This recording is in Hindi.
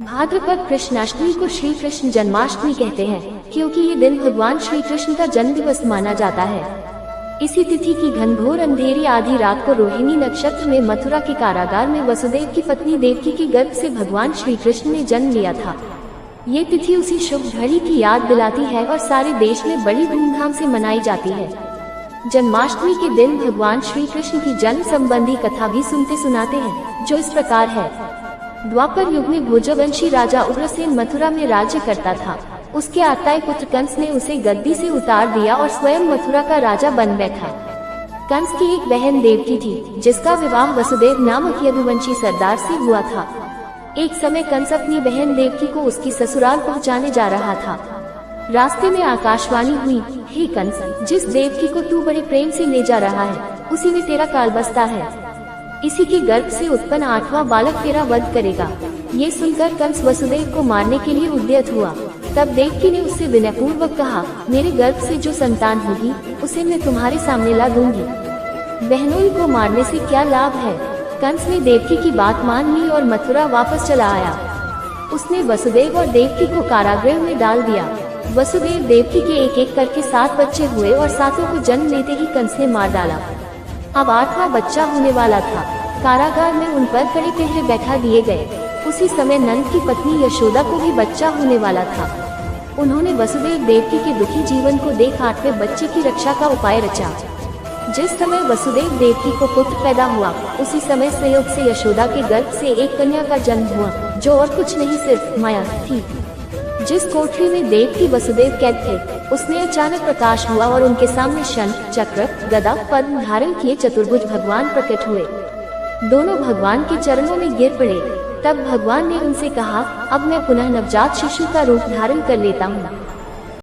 भाद्रपद कृष्णाष्टमी को श्री कृष्ण जन्माष्टमी कहते हैं, क्योंकि ये दिन भगवान श्री कृष्ण का जन्म दिवस माना जाता है। इसी तिथि की घनघोर अंधेरी आधी रात को रोहिणी नक्षत्र में मथुरा के कारागार में वसुदेव की पत्नी देवकी के गर्भ से भगवान श्री कृष्ण ने जन्म लिया था। ये तिथि उसी शुभ घड़ी की याद दिलाती है और सारे देश में बड़ी धूमधाम से मनाई जाती है। जन्माष्टमी के दिन भगवान श्री कृष्ण की जन्म संबंधी कथा भी सुनते सुनाते हैं, जो इस प्रकार है। द्वापर युग में भोजवंशी राजा उग्रसेन मथुरा में राज्य करता था। उसके आताई पुत्र कंस ने उसे गद्दी से उतार दिया और स्वयं मथुरा का राजा बन बैठा। कंस की एक बहन देवकी थी, जिसका विवाह वसुदेव नामक यदुवंशी सरदार से हुआ था। एक समय कंस अपनी बहन देवकी को उसकी ससुराल पहुंचाने जा रहा था। रास्ते में आकाशवाणी हुई, हे कंस, जिस देवकी को तू बड़े प्रेम से ले जा रहा है, उसी में तेरा काल बसता है। इसी के गर्भ से उत्पन्न 8वां बालक तेरा वध करेगा। ये सुनकर कंस वसुदेव को मारने के लिए उद्यत हुआ। तब देवकी ने उससे विनयपूर्वक कहा, मेरे गर्भ से जो संतान होगी, उसे मैं तुम्हारे सामने ला दूंगी। बहनोई को मारने से क्या लाभ है। कंस ने देवकी की बात मान ली और मथुरा वापस चला आया। उसने वसुदेव और देवकी को कारागृह में डाल दिया। वसुदेव देवकी के एक एक करके 7 बच्चे हुए और 7 को जन्म लेते ही कंस ने मार डाला। अब 8वां बच्चा होने वाला था। कारागार में उन पर कड़े पहरे बैठा दिए गए। उसी समय नंद की पत्नी यशोदा को भी बच्चा होने वाला था। उन्होंने वसुदेव देवकी के दुखी जीवन को देख 8वें बच्चे की रक्षा का उपाय रचा। जिस समय वसुदेव देवकी को पुत्र पैदा हुआ, उसी समय संयोग से यशोदा के गर्भ से एक कन्या का जन्म हुआ, जो और कुछ नहीं सिर्फ माया थी। जिस कोठरी में देवकी वसुदेव कैद थे, उसमें अचानक प्रकाश हुआ और उनके सामने शंख, चक्र, गदा, पद्म धारण किए चतुर्भुज भगवान प्रकट हुए। दोनों भगवान के चरणों में गिर पड़े। तब भगवान ने उनसे कहा, अब मैं पुनः नवजात शिशु का रूप धारण कर लेता हूँ।